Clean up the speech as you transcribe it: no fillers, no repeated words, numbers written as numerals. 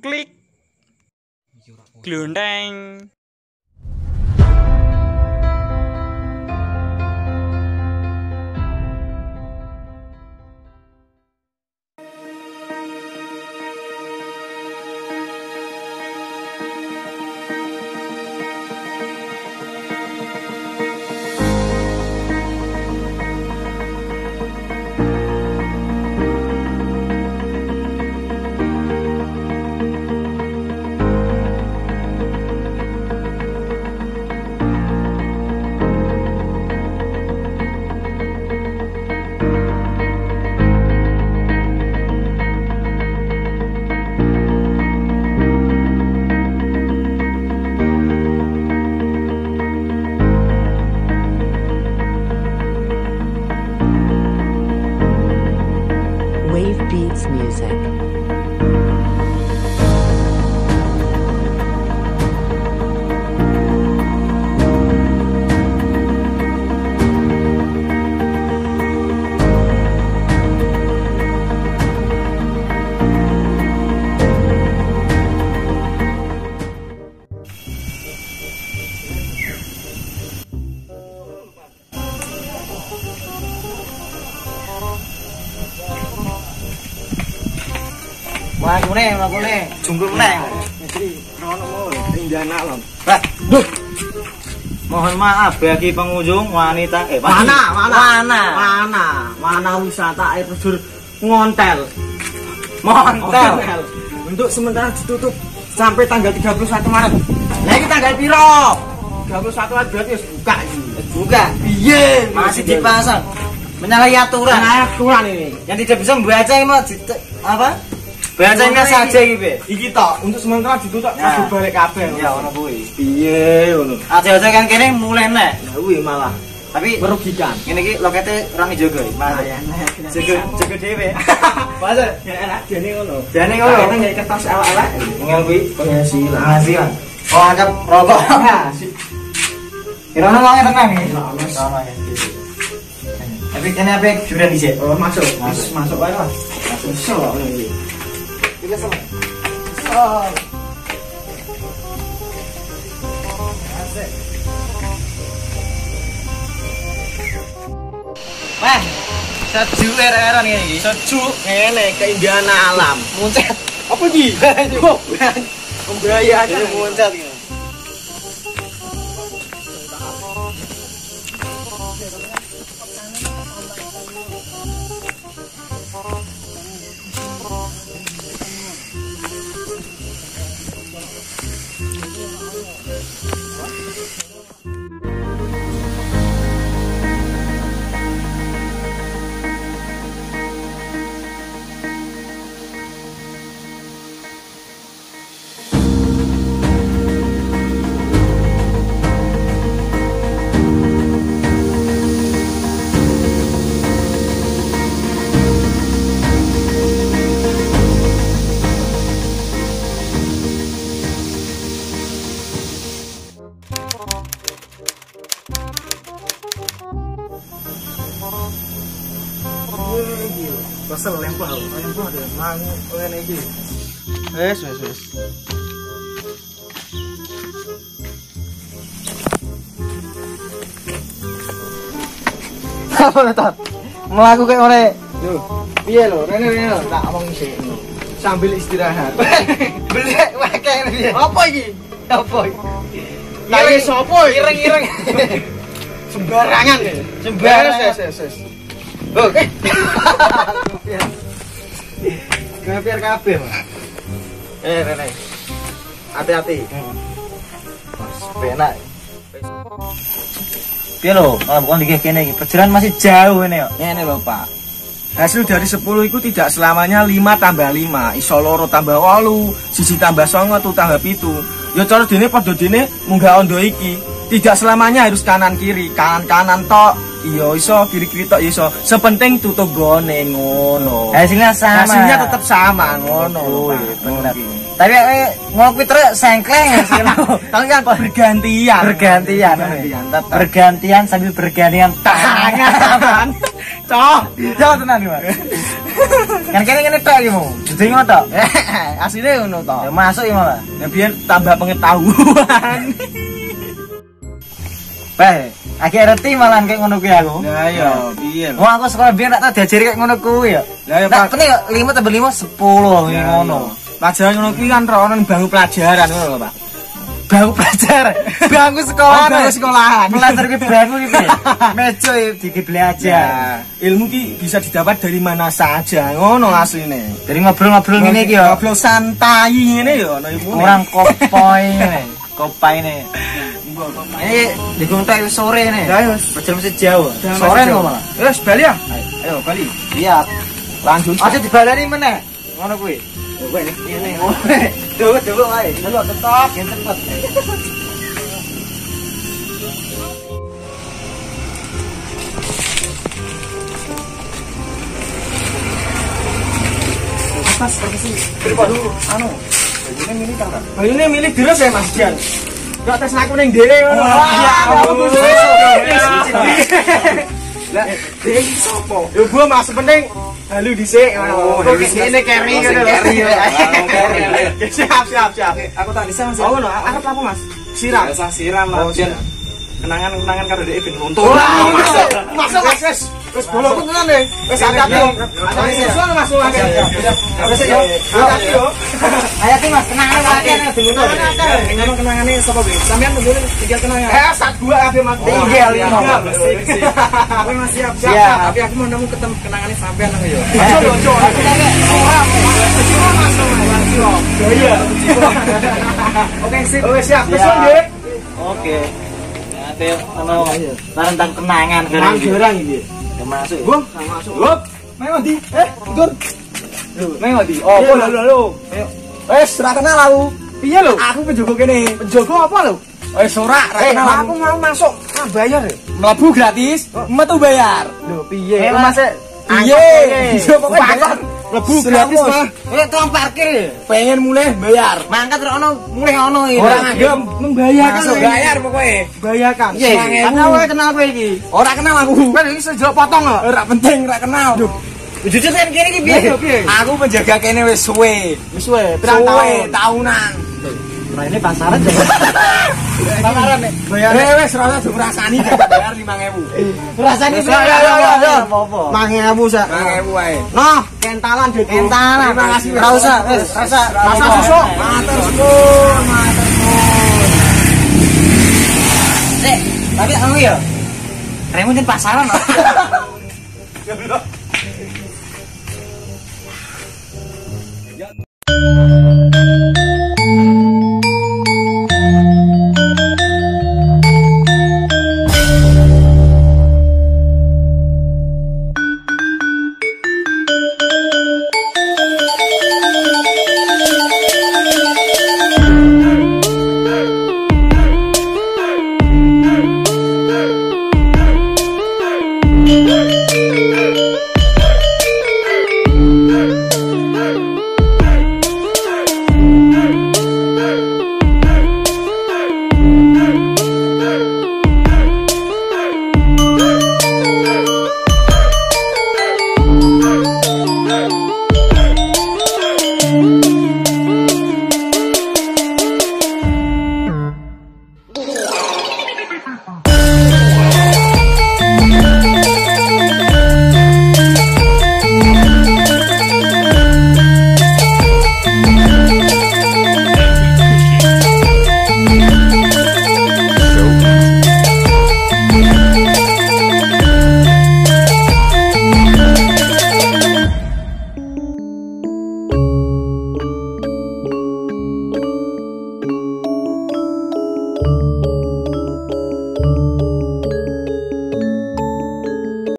Klik. Glundeng. Wave Beats Music. Mlaku ne, jungkur ne. Jadi, rono Indiana lom. Duh. Mohon maaf bagi pengunjung wanita Mana wisata air terjun Ngontel. Montel. Untuk sementara ditutup sampai tanggal 31 Maret. Lah iki tanggal piro? 31 Maret berarti wis buka iki. Buka. Piye? Masih dipasang. Menyalahi aturan. Aturan ini. Yang tidak bisa membaca ini apa? Bacanya saja iki, Be. Iki tok untuk sementara ditutup Ya. kabeh balik kabeh. Ya ono kuwi. Piye ngono. Aja-aja kan kene mulai nek. Ya kuwi malah Tapi merugikan. ngene iki lokete orang jaga iki. Mas. Jaga dhewe. Mas. Dene ngono. Jane ngono. Kita nggak kertas awak-awak. Ngel kuwi Penghasilan. penghasilan. Oh, anggap rokok. Kira-kira wong tenang iki. Tapi kene apa juran dhisik. Oh, masuk. Masuk. Masuk wae lah. Masuk sok iki. Iki sama. Wah, sejuk era-era nih. Sejuk ngene keindahan alam. Muncet. Apa iki? Pembayaan Ini muncet gitu. Kesel lempah deh, mangu ngene iki. Wes. Apa letat? Melaku kayak ore. Lho, piye lho? Rene tak omong sik. Sambil istirahat. Belek wae piye? Apa iki? Apa iki? Lah iki sapa iki? Ireng-ireng. Sembarangan ya. Sembarangan. Ses. Oke. Biar kabeh, Mas. Rene. Hati-hati. Mas, penak. Piye lho, kalau bukan dikene kene iki, perjalanan masih jauh ini kok. Ngene lho, Pak. Hasil dari 10 itu tidak selamanya 5 tambah 5, iso loro tambah 8, 1 tambah 9 tu tambah 7. Ya cara dene padha dene munggah ondo iki. Tidak selamanya harus kanan kiri, kanan tok. Iya iso, kiri-kiri tok iso. Sepenting tutup gone ngono. Hasilnya sama. Hasilnya tetap sama ngono. Bener. Tapi ngopi terus sengkleng hasilnya. Tapi kan bergantian. Bergantian. Tetap. Bergantian sambil bergantian tangan. Cok. Jauh tenan, Mas. Kan kene tok iki mau. Dadi ngono tok. Asline ngono to. Ya masuk iki malah. Ya biyen tambah pengetahuan. Akhirnya ngerti malah kayak ngono kuwi aku. Lah iya, piye lho. Wah, aku sekolah biyen tak diajari kayak ngono kuwi ya. Lah ya Pak, kene 5 tambah 5 10 iki ngono. Pelajaran ngono kuwi kan ono bangku pelajaran ngono lho, Pak. Bangku pelajaran, bangku sekolah, bangku sekolahan. Belajar ki bangku iki. Meja iki belajar. Ilmu ki bisa didapat dari mana saja, ngono asline. Dari ngobrol-ngobrol ngene iki ya. Ngobrol santai ngene ya ono iku. Orang kopai ngene. Kopai ne. Digontak sore ne. Ya wis, jam sejauh. Sore kok malah. Wis bali ya. Ayo bali. Siap. Lanjut. Aja dibalani meneh. Ngono kuwi. Kowe nek ngene. Delok wae. Delok tetap yen cepet. Pas permisi. Dulu anu. Bayune milih terus ya Mas Jan. Gak tes aku ning dhewe ngono. Lah, dhewe iki sapa? Yo gua Mas penting halu dhisik ngono. Kok ngene carry ngono lho. Siap. Aku tak bisa Mas. Oh ngono, arep apa Mas? Siram. Biasa siram lah. Kenangan karo dhek ben runtuh. Masuk Mas. Wis bolo tenan e. Wis angkat yo. Angkat susul Mas angkat. Wis yo. Angkat yo. Ayo ki Mas, kenangan akeh nek dulu. Memang kenangane sapa kuwi? Sampeyan nunggu tinggal kenangan. Sak gua kabeh Mas. Tinggal iki. Kowe Mas siap. Tapi aku mau nemu ketemu kenangane sampeyan nang yo. Ojo. Oh iya. Oke, sip. Oke, siap. Besok nggih. Oke. Ate ono tentang kenangan Nang jarang iki. Ya masuk. Gua masuk. Hop. Main ndi? Tur. Main ndi? Oh, lho. Ayo. Wes, ora kenal aku. Piye lho? Aku penjogo kene. Penjogo apa lho? Wes ora kenal. Aku mau masuk. Bayar ya? Mlebu gratis, metu bayar. Lho, piye? Mas. Piye? Iso pokoke bayar. Mlebu gratis mah. Tukang parkir. Pengen mulai bayar. Mangkat ora ono mulih ono iki. Ora nganggep membayarkan. Masuk bayar pokoke. Bayarkan. Kenal kowe iki. Ora kenal aku. Kan iki sejak potong kok. Ora penting, ora kenal. Jujur kan kene iki piye? Aku penjaga kene wis suwe. Wis suwe, pirang tahunan. Nah ini pasaran coba. Pasaran nek. Bayar. Wis ora usah ngrasani bayar 5.000. Rasane yo. apa-apa. 5.000 sak. 5.000 wae. Noh, kentalan Dut. Kentalan. Terima kasih. Ora usah, wis, rasa susu. Matur suwun. Tapi anu ya. Remu jen pasaran. Ya.